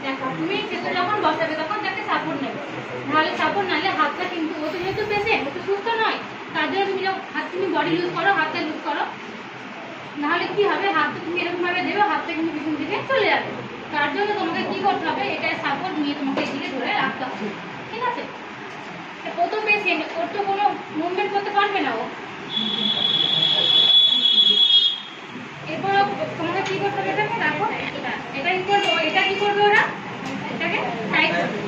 দেখো তুমি ক্ষেত্রে যখন বসাবে তখন তাকে সাপোর্ট নেবে, নাহলে সাপোর্ট নালে হাতটা কিন্তু ও তো যেহেতু পেশেন্ট, ও তো সুস্থ নয়, তার জন্য তুমি হাত তুমি বডি ইউজ করো, হাতটা ইউজ করো, নাহলে কি হবে হাতটা তুমি এরকমভাবে দেবে হাতটা কিন্তু পিছন দিকে চলে যাবে। তার জন্য তোমাকে কি করতে হবে, এটা সাপোর্ট নিয়ে তোমাকে এদিকে ধরে রাখতে হবে, ঠিক আছে? ও তো পেশেন্ট, ওর তো কোনো মুভমেন্ট করতে পারবে না ও। এরপর তোমাকে কি করতে হবে, এটাকে রাখো, এটা কি করবে, এটা কি করবে ওরা, এটাকে টাইট করবে।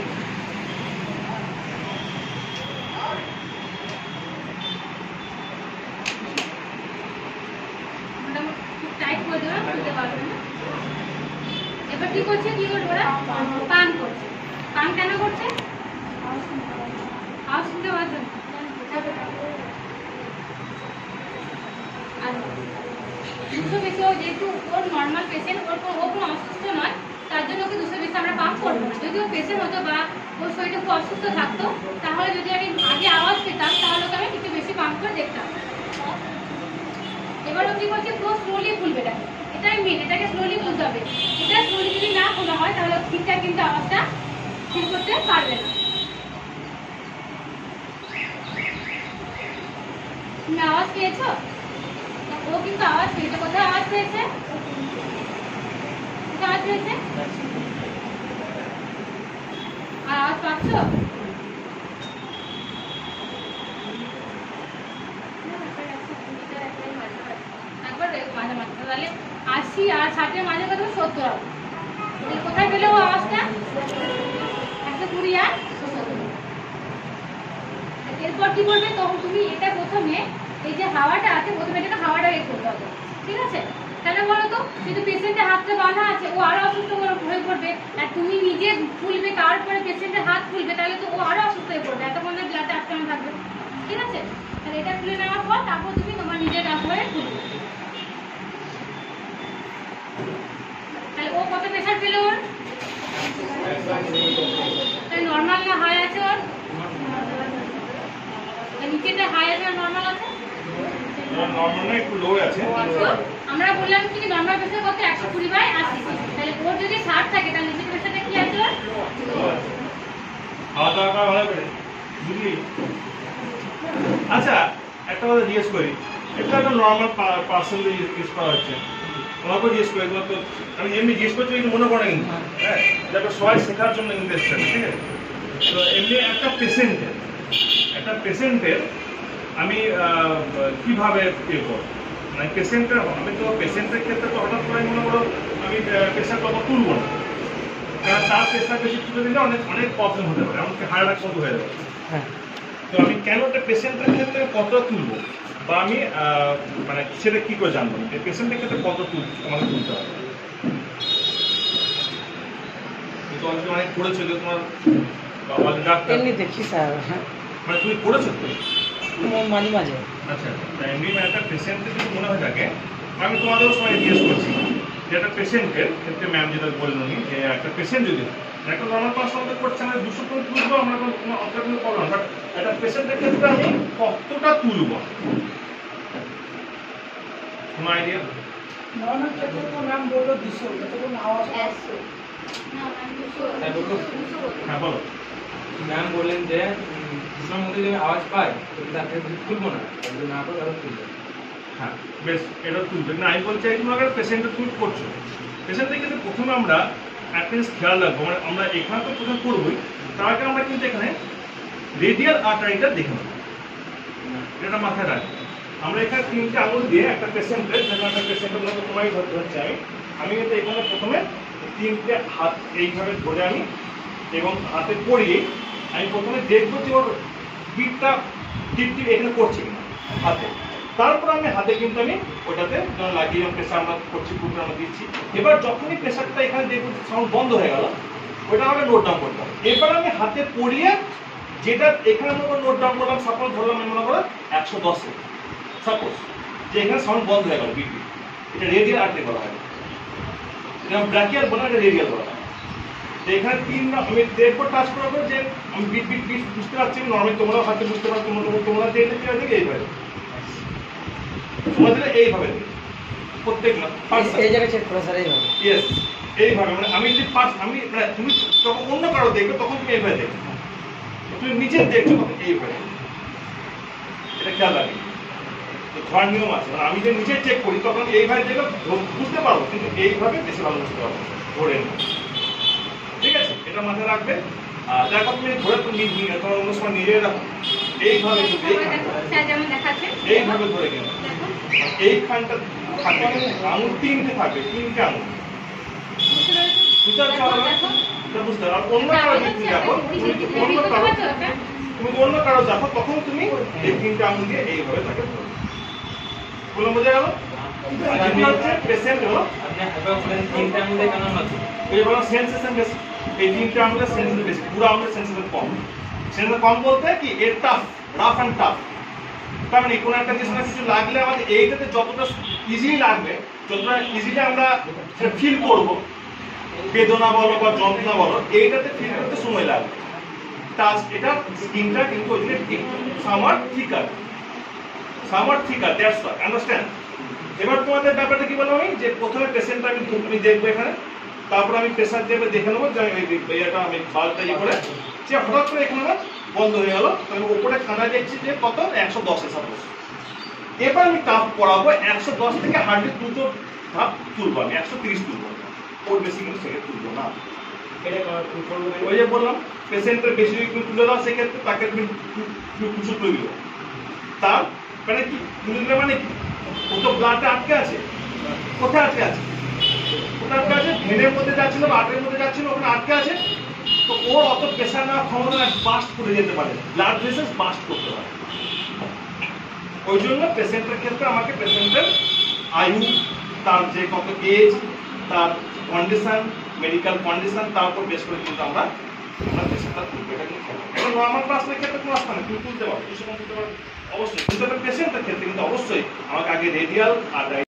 টাইট করে দেবে, খুলতে পারবে না। এবার কি করছে, কি করবে ওরা, পান করছে। পান কেন করছে, আওয়াজ শুনতে পাচ্ছেন? আর দুশো বেশি যেহেতু ওর নর্মাল পেশেন্ট, ও কোনো অসুস্থ নয়, তার জন্য ওকে দুশো বেশি আমরা পাম্প করবো না। যদি ও পেশেন্ট হতো বা ওর শরীরটা খুব অসুস্থ থাকতো, তাহলে যদি আমি আগে আওয়াজ পেতাম তাহলে ওকে আমি কিছু বেশি পাম্প করে দেখতাম। এবার ও কি করছে, পুরো স্লোলি খুলবে, এটাই মেন, এটাকে স্লোলি খুলতে হবে। এটা স্লোলি যদি না খোলা হয় তাহলে ঠিকঠাক কিন্তু আওয়াজটা ঠিক করতে পারবে না। তুমি আওয়াজ পেয়েছো? ও কিন্তু আওয়াজ পেয়েছে, কোথায় আওয়াজ পেয়েছে, কোথায় আওয়াজ পেয়েছে, আর আওয়াজ পাচ্ছ? একবার মাঝে মাঝে তাহলে ৮০ আর ৬০ এর মাঝে কত, ৭০ হবে। কোথায় পেলে ও আওয়াজটা, ১২০ আর ৭০। এরপর কি করবে, তখন তুমি এটা প্রথমে এই যে হাওয়াটা আছে, প্রথমে এটাকে হাওয়াটা বের করতে হবে, ঠিক আছে? কেন বলো তো, যদি পেশেন্টের হাতটা বাঁধা আছে ও আরো অসুস্থ হয়ে পড়বে, আর তুমি নিজে ফুলবে তারপরে পেশেন্টের হাত ফুলবে, তাহলে তো ও আরো অসুস্থ হয়ে পড়বে, এতক্ষণ ব্লাড আটকানো থাকবে, ঠিক আছে? তাহলে এটা খুলে নেওয়ার পর তারপর তুমি তোমার নিজের রাখবে খুলবে। তাহলে ও কত প্রেশার পেল ওর, তাহলে নর্মাল না হাই আছে ওর, নিচেটা হাই আছে আর নরমাল আছে, নরমাল না একটু লো আছে। আমরা বললাম কি নরমাল প্রেসার কত, 120/80। তাহলে ওর যদি 60 থাকে তাহলে নিচের প্রেসারটা কি আছে ওর, খাওয়া দাওয়া করা ভালো করে বুঝলি? আচ্ছা একটা কথা জিজ্ঞেস করি, এটা একটা নর্মাল পার্সন ইউজ করা হচ্ছে, তোমাকেও জিজ্ঞেস করি, তোমার তো আমি এমনি জিজ্ঞেস করছি কিন্তু মনে পড়ে কিন্তু, হ্যাঁ এটা সবাই শেখার জন্য কিন্তু এসছেন, ঠিক আছে? তো এমনি একটা পেশেন্টের আমি কিভাবে ইয়ে করবো, মানে পেশেন্টের, আমি তো পেশেন্টের ক্ষেত্রে তো হঠাৎ করে মনে করো আমি প্রেশার কত তুলবো না, কারণ তার প্রেশার বেশি তুলে দিলে অনেক অনেক প্রবলেম হতে পারে, এমনকি হার্ট অ্যাটাক মতো হয়ে যাবে। তো আমি কেন একটা পেশেন্টের ক্ষেত্রে কতটা তুলবো, বা আমি মানে সেটা কি করে জানবো যে পেশেন্টের ক্ষেত্রে কত আমাকে তুলতে হবে? তো আমি অনেক পড়েছো যে তোমার ডাক্তার এমনি দেখি স্যার, মানে তুমি পড়েছো তো মাঝে মাঝে। আচ্ছা, এমনি একটা পেশেন্টের যদি মনে হয় থাকে, আমি তোমাদেরও সময় জিজ্ঞেস করছি যে একটা পেশেন্টের ক্ষেত্রে ম্যাম যেটা বললেন যে একটা পেশেন্ট যদি একটা নর্মাল পার্সন করছে আমরা 200 করে তুলবো, আমরা কোনো অতটা কোনো প্রবলেম, বাট একটা পেশেন্টের ক্ষেত্রে আমি কতটা তুলবো, কোনো আইডিয়া? নর্মাল ক্ষেত্রে তো ম্যাম বললো 200, এটা কোনো আওয়াজ হ্যাঁ বলো। ম্যাম বললেন যে 200-র মধ্যে যদি আওয়াজ পাই তাকে তুলবো না, যদি না পাই তাহলে তুলবো। হ্যাঁ বেশ, এটা তুলবে না। আমি বলছি তোমাকে পেশেন্টটা তুমি করছো, পেশেন্টের ক্ষেত্রে প্রথমে আমরা অ্যাটেন্স খেয়াল রাখবো, মানে আমরা এখানে তো প্রথমে করবোই, তার আগে আমরা কিন্তু এখানে রেডিয়াল আর্টারিটা দেখে নেবো, এটা মাথায় রাখবো। আমরা এখানে 3টে আঙুল দিয়ে একটা পেশেন্টের, যেমন একটা পেশেন্টের মতো তোমায় ধরতে হচ্ছে আমি কিন্তু এখানে প্রথমে 3টে হাত এইভাবে ধরে আমি এবং হাতে পরিয়ে আমি প্রথমে দেখবো যে ওর বিটটা টিপ টিপ এখানে করছে কিনা হাতে, তারপর আমি হাতে কিন্তু আমি ওটাতে যেমন লাগিয়ে যেমন প্রেশার আমরা করছি, কুকুর আমরা দিচ্ছি। এবার যখনই প্রেশারটা এখানে দেখবো সাউন্ড বন্ধ হয়ে গেল, ওটা আমাকে নোট ডাউন করতে হবে। এবার আমি হাতে পরিয়ে যেটা এখানে মনে নোট ডাউন করলাম, সাপোজ ধরলাম আমি মনে করো 110-এ, সাপোজ যে এখানে সাউন্ড বন্ধ হয়ে গেল বিট, এটা রেডিয়াল আর্টারি বলা হয়, এটা ব্র্যাকিয়াল বলা, এটা রেডিয়াল বলা হয়। এখানে 3 আমি দেখবো টাচ করাবো যে আমি বিট বিট বিট বুঝতে পারছি, নর্মালি তোমরাও হাতে বুঝতে পারছো, তোমরা যে এটা দেখে এইভাবে তোমাদের এইভাবে প্রত্যেক এই জায়গায় চেক করো স্যার, এইভাবে। ইয়েস এইভাবে মানে আমি যদি আমি মানে তুমি যখন অন্য কারো দেখবে তখন তুমি এইভাবে দেখবে, তুমি নিচে দেখছো তখন এইভাবে, এটা খেয়াল রাখবে। তো ধোয়ার নিয়ম আছে, মানে আমি যে নিচে চেক করি তখন এইভাবে দেখে বুঝতে পারবো, কিন্তু এইভাবে বেশি ভালো বুঝতে পারবো ধরে নেব, ঠিক আছে? এটা মাথায় রাখবে। আর দেখো তুমি ধরে তুমি তোমার অন্য সময় নিজে রাখো, এইভাবে কিন্তু স্যার যেমন দেখাচ্ছে এইভাবে ধরে গেলে দেখুন, এইখানটা থাকবে কিন্তু আঙুল তিনটে থাকবে, তিনটে আঙুল বুঝতে পেরেছো? বুঝতে পারছো? দেখো, আমরা দেখো। এটা বুঝতে পারো। আর অন্য এটা কারো আমাদের যদি হচ্ছে দেখো, আপনি তুমি বুঝতে অন্য কারো পারছো এটা? তুমি অন্য কারো দেখো তখন তুমি এই তিনটে আঙুল দিয়ে এইভাবে তাকে ধরো। বলে বোঝা গেল? আর যেটা হচ্ছে পেশেন্ট হলো আপনি একবার বলেন 3টা আঙুলে কেন মাত্র? এই বলো সেন্সেশন বেশি, এই তিনটে আঙুলের সেন্সেশন বেশি, পুরো আঙুলের সেন্সেশন কম। সেন্সেশন কম বলতে কি এর টাফ, রাফ অ্যান্ড টাফ। তার মানে কোনো একটা কিছু না কিছু লাগলে আমাদের এইটাতে যতটা ইজিলি লাগবে, যতটা ইজিলি আমরা সেটা ফিল করব, বেদনা বলো বা যন্ত্রণা বলো, এইটাতে ফিল করতে সময় লাগবে। টাচ এটা স্কিনটা কিন্তু ওই জন্য সামার থিকার, দ্যাটস হোয়াট, আন্ডারস্ট্যান্ড? এবার তোমাদের ব্যাপারটা কি বললাম আমি, যে প্রথমে পেশেন্টটা আমি দেখবো এখানে, তারপর আমি প্রেসার দেবে দেখে নেবো যে আমি এটা আমি বাল্বটা ইয়ে করে, যে হঠাৎ করে এখানে আমার বন্ধ হয়ে গেল, তাহলে উপরে খানা দেখছি যে কত 110 সাপোজ। এবার আমি টাপ পড়াবো 110 থেকে হার্ডলি দুটো ধাপ তুলবো, আমি 130 তুলবো, ওর বেশি কিন্তু সেক্ষেত্রে তুলবো না। ওই যে বললাম পেশেন্টের বেশি যদি তুলে দাও সেক্ষেত্রে তাকে তুমি কিছু তুলে দিও, তার মানে কি তুলে দিলে মানে কি, ও তো ব্লাডটা আটকে আছে, কোথায় আটকে আছে? কোথায় আটকে আছে? ভেনের মধ্যে যাচ্ছিল বা আটের মধ্যে যাচ্ছিল, ওখানে আটকে আছে। তো ওর অত প্রেশার নেওয়ার ক্ষমতা না, বাস্ট করে যেতে পারে, ব্লাড ভেসেলস বাস্ট করতে পারে। ওই জন্য পেশেন্টের ক্ষেত্রে আমাকে পেশেন্টের আয়ু, তার যে কত এজ, তার কন্ডিশন, মেডিকেল কন্ডিশন, তার উপর বেস করে কিন্তু আমরা পেশেন্টটা তুলবো। এটা কিন্তু এখন নর্মাল ক্লাসের ক্ষেত্রে কোনো আসবে না, তুমি তুলতে পারো, কিছু তুলতে পারো অবশ্যই, কিন্তু পেশেন্টের ক্ষেত্রে কিন্তু অবশ্যই আমাকে আগে রেডিয়াল আর